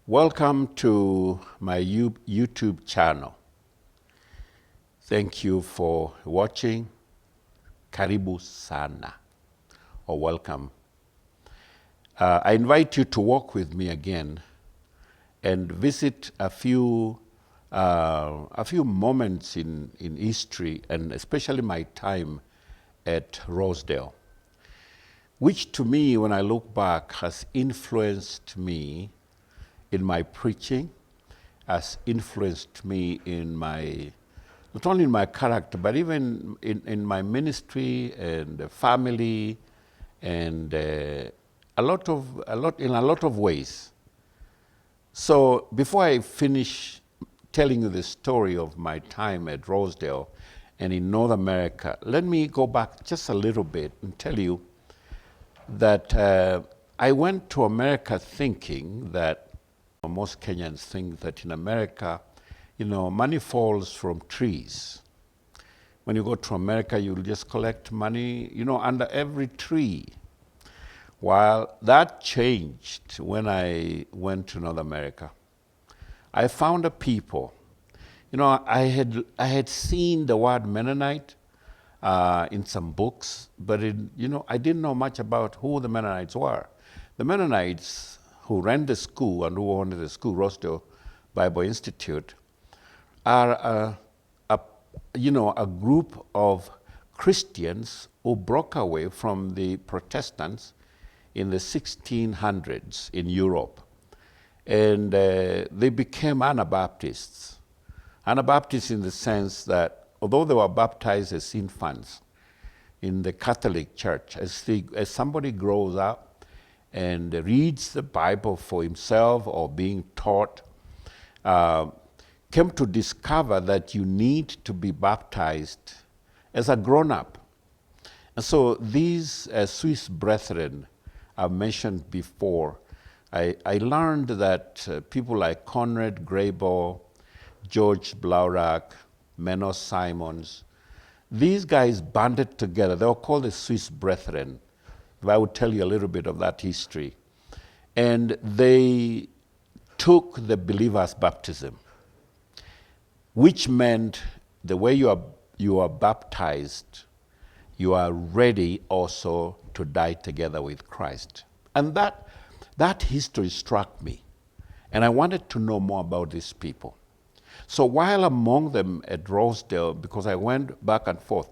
Welcome to my YouTube channel. Thank you for watching. Karibu sana, or welcome. I invite you to walk with me again and visit a few moments in history, and especially my time at Rosedale, which to me, when I look back, has influenced me in my preaching, has influenced me in my, not only in my character, but even in my ministry and family, and in a lot of ways. So before I finish telling you the story of my time at Rosedale and in North America, let me go back just a little bit and tell you that I went to America thinking that most Kenyans think that in America, money falls from trees. When you go to America, you'll just collect money, under every tree. While that changed when I went to North America. I found a people. I had seen the word Mennonite in some books, but I didn't know much about who the Mennonites were. The Mennonites who ran the school and who owned the school, Rosedale Bible Institute, are a group of Christians who broke away from the Protestants in the 1600s in Europe. And they became Anabaptists. Anabaptists in the sense that although they were baptized as infants in the Catholic Church, as somebody grows up and reads the Bible for himself or being taught, came to discover that you need to be baptized as a grown-up. And so these Swiss brethren I've mentioned before, I learned that people like Conrad Grebel, George Blaurak, Menno Simons, these guys banded together. They were called the Swiss brethren. I would tell you a little bit of that history. And they took the believer's baptism, which meant the way you are baptized, you are ready also to die together with Christ. And that history struck me. And I wanted to know more about these people. So while among them at Rosedale, because I went back and forth,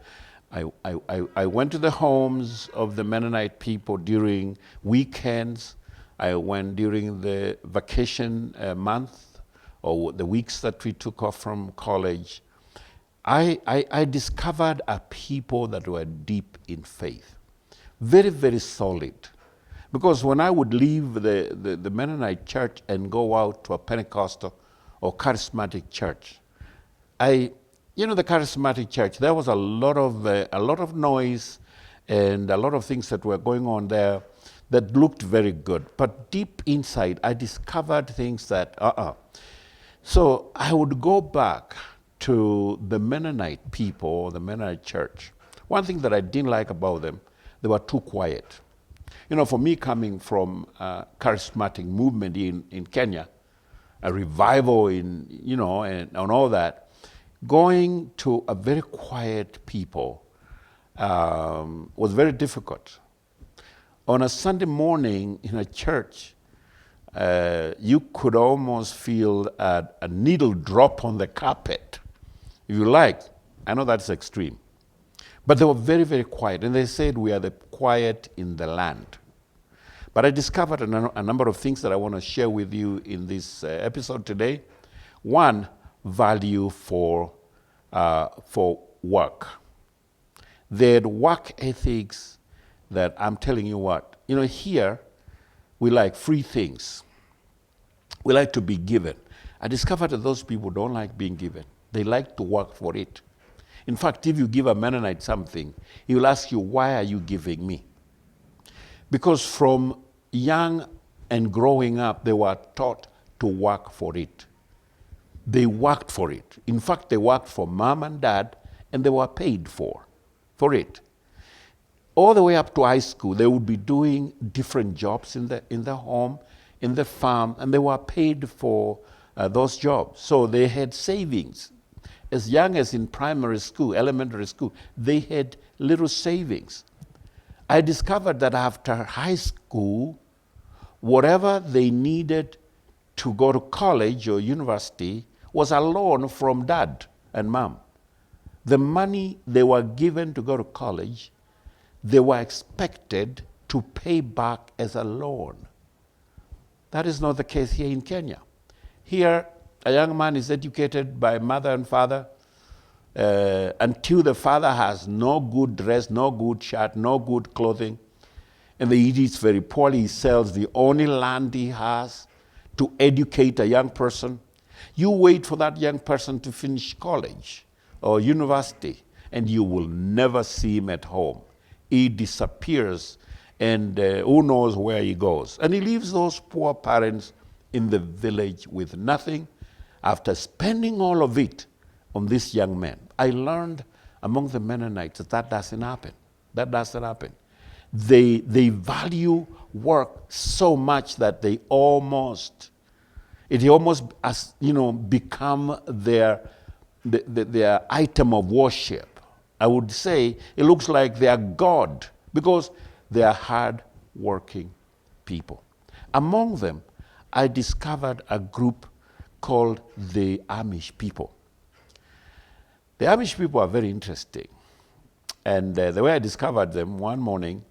I went to the homes of the Mennonite people during weekends. I went during the vacation month or the weeks that we took off from college. I discovered a people that were deep in faith, very, very solid. Because when I would leave the Mennonite church and go out to a Pentecostal or charismatic church, the charismatic church, there was a lot of noise and a lot of things that were going on there that looked very good. But deep inside, I discovered things that, So I would go back to the Mennonite people, the Mennonite church. One thing that I didn't like about them, they were too quiet. For me, coming from a charismatic movement in Kenya, a revival and all that, going to a very quiet people was very difficult. On a Sunday morning in a church, you could almost feel a needle drop on the carpet, if you like. I know that's extreme. But they were very, very quiet. And they said, we are the quiet in the land. But I discovered a number of things that I want to share with you in this episode today. One, value for work. They had work ethics that I'm telling you what. Here we like free things. We like to be given. I discovered that those people don't like being given. They like to work for it. In fact, if you give a Mennonite something, he will ask you, why are you giving me? Because from young and growing up, they were taught to work for it. They worked for it. In fact, they worked for mom and dad, and they were paid for it. All the way up to high school, they would be doing different jobs in the home, in the farm, and they were paid for those jobs. So they had savings. As young as in primary school, elementary school, they had little savings. I discovered that after high school, whatever they needed to go to college or university was a loan from dad and mom. The money they were given to go to college, they were expected to pay back as a loan. That is not the case here in Kenya. Here, a young man is educated by mother and father until the father has no good dress, no good shirt, no good clothing, and he eats very poorly. He sells the only land he has to educate a young person. You wait for that young person to finish college or university, and you will never see him at home. He disappears, and who knows where he goes. And he leaves those poor parents in the village with nothing after spending all of it on this young man. I learned among the Mennonites that doesn't happen. That doesn't happen. They value work so much that it almost has, become their item of worship. I would say it looks like they are God because they are hard-working people. Among them, I discovered a group called the Amish people. The Amish people are very interesting. And the way I discovered them one morning,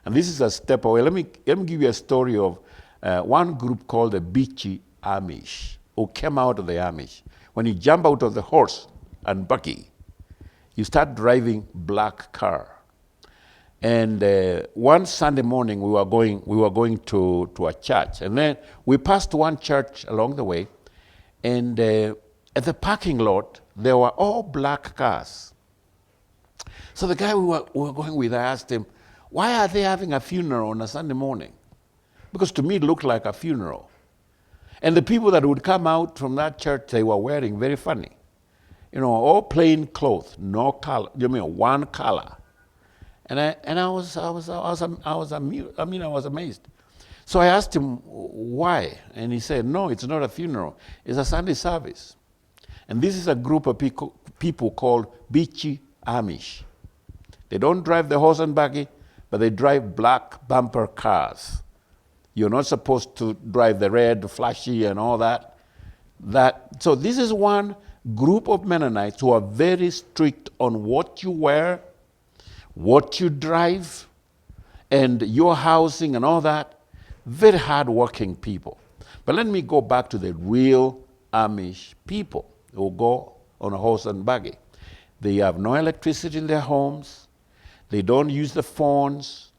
and this is a step away, let me give you a story of one group called the Beachy Amish, who came out of the Amish. When you jump out of the horse and buggy, you start driving black car. And one Sunday morning, we were going to a church, and then we passed one church along the way, and at the parking lot, there were all black cars. So the guy we were going with, I asked him, why are they having a funeral on a Sunday morning? Because to me, it looked like a funeral. And the people that would come out from that church, they were wearing very funny. All plain clothes, no color, one color. And I was amazed. So I asked him why, and he said, no, it's not a funeral, it's a Sunday service. And this is a group of people called Beachy Amish. They don't drive the horse and buggy, but they drive black bumper cars. You're not supposed to drive the red, flashy, and all that. So this is one group of Mennonites who are very strict on what you wear, what you drive, and your housing and all that. Very hard-working people. But let me go back to the real Amish people who go on a horse and buggy. They have no electricity in their homes. They don't use the phones.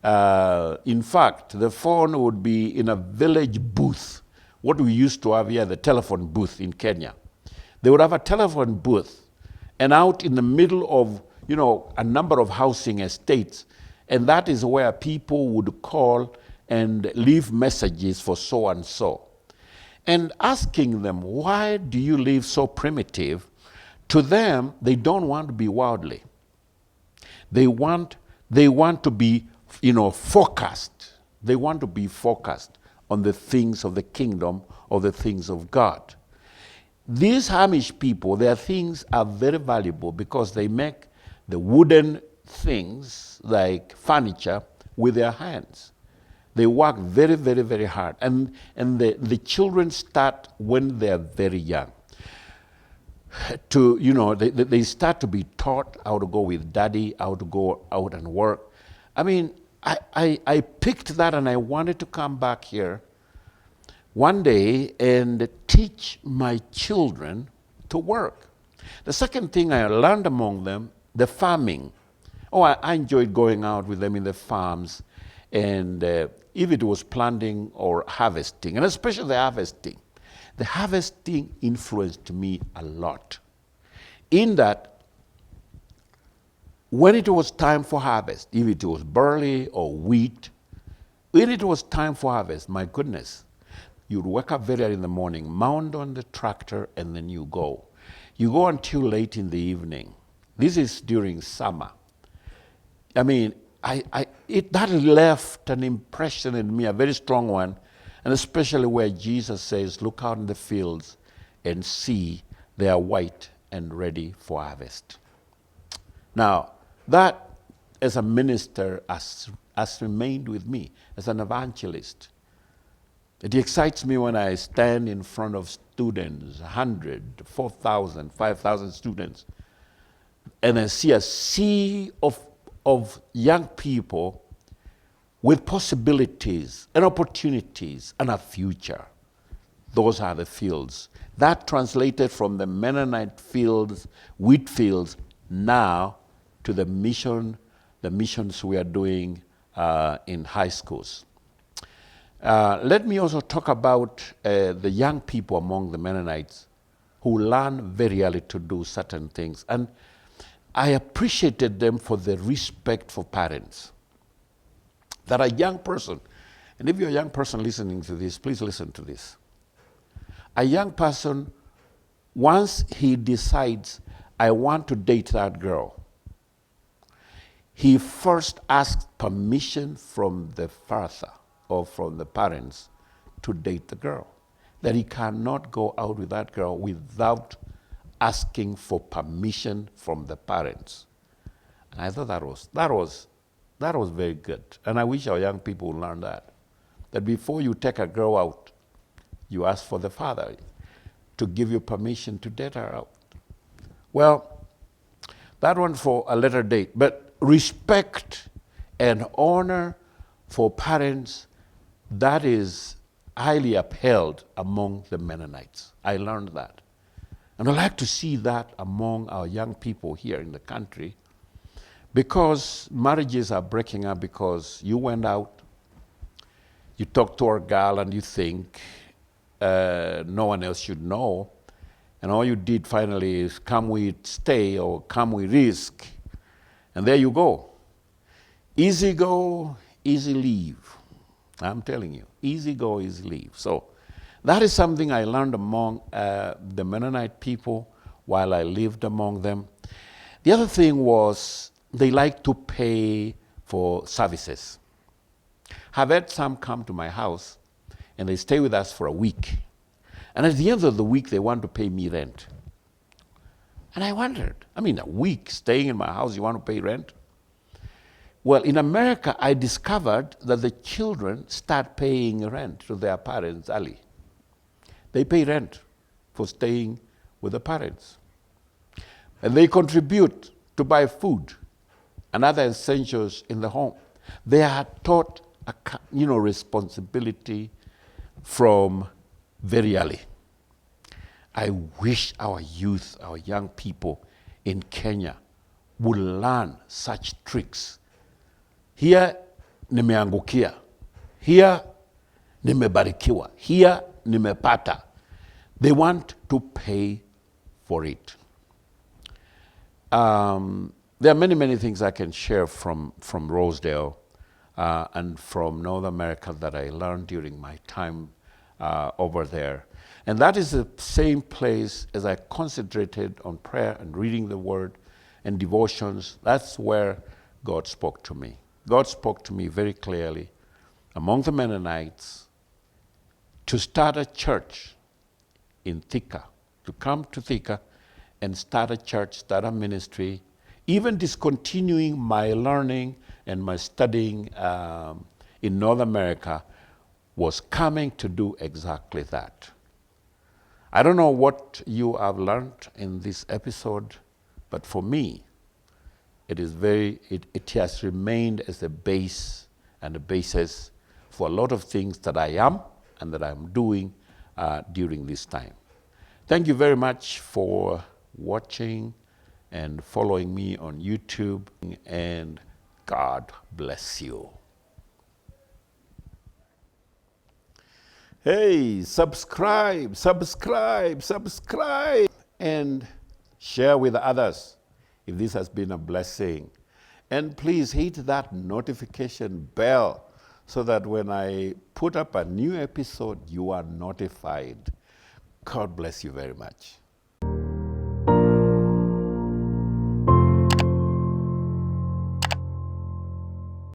In fact, the phone would be in a village booth, what we used to have here, the telephone booth in Kenya. They would have a telephone booth, and out in the middle of, a number of housing estates, and that is where people would call and leave messages for so and so. And asking them, why do you live so primitive? To them, they don't want to be worldly. They want to be, focused. They want to be focused on the things of the kingdom or the things of God. These Amish people, their things are very valuable because they make the wooden things like furniture with their hands. They work very, very, very hard. And the children start when they're very young. They start to be taught how to go with daddy, how to go out and work. I picked that and I wanted to come back here one day and teach my children to work. The second thing I learned among them, the farming. I enjoyed going out with them in the farms, and if it was planting or harvesting, and especially the harvesting influenced me a lot. In that, when it was time for harvest, if it was barley or wheat, when it was time for harvest, my goodness, you'd wake up very early in the morning, mount on the tractor, and then you go. You go until late in the evening. This is during summer. That left an impression in me, a very strong one. And especially where Jesus says, look out in the fields and see they are white and ready for harvest. Now, that as a minister has remained with me as an evangelist. It excites me when I stand in front of students, 100, 4,000, 5,000 students, and I see a sea of young people with possibilities and opportunities and a future. Those are the fields. That translated from the Mennonite fields, wheat fields, now to the missions we are doing in high schools. Let me also talk about the young people among the Mennonites who learn very early to do certain things. And I appreciated them for the respect for parents. That a young person, and if you're a young person listening to this, please listen to this. A young person, once he decides, I want to date that girl, he first asks permission from the father or from the parents to date the girl. That he cannot go out with that girl without asking for permission from the parents. And I thought that was very good. And I wish our young people would learn that. That before you take a girl out, you ask for the father to give you permission to date her out. Well, that one for a later date. But respect and honor for parents, that is highly upheld among the Mennonites. I learned that. And I'd like to see that among our young people here in the country, because marriages are breaking up because you went out, you talked to a girl and you think no one else should know, and all you did finally is come we stay or come we risk, and there you go. Easy go, easy leave. I'm telling you, easy go, easy leave. So that is something I learned among the Mennonite people while I lived among them. The other thing was they like to pay for services. I've had some come to my house and they stay with us for a week. And at the end of the week, they want to pay me rent. And I wondered, a week staying in my house, you want to pay rent? Well, in America, I discovered that the children start paying rent to their parents early. They pay rent for staying with the parents. And they contribute to buy food and other essentials in the home. They are taught responsibility from very early. I wish our youth, our young people in Kenya would learn such tricks. Here nimeangukia, here nimebarikiwa, here nimepata. They want to pay for it. There are many, many things I can share from Rosedale and from North America that I learned during my time over there. And that is the same place as I concentrated on prayer and reading the word and devotions. That's where God spoke to me. God spoke to me very clearly among the Mennonites to start a church in Thika, to come to Thika and start a church, start a ministry, even discontinuing my learning and my studying in North America was coming to do exactly that. I don't know what you have learned in this episode, but for me, it has remained as a base and a basis for a lot of things that I am and that I'm doing during this time. Thank you very much for watching and following me on YouTube, and God bless you. Hey, subscribe, and share with others if this has been a blessing. And please hit that notification bell so that when I put up a new episode, you are notified. God bless you very much.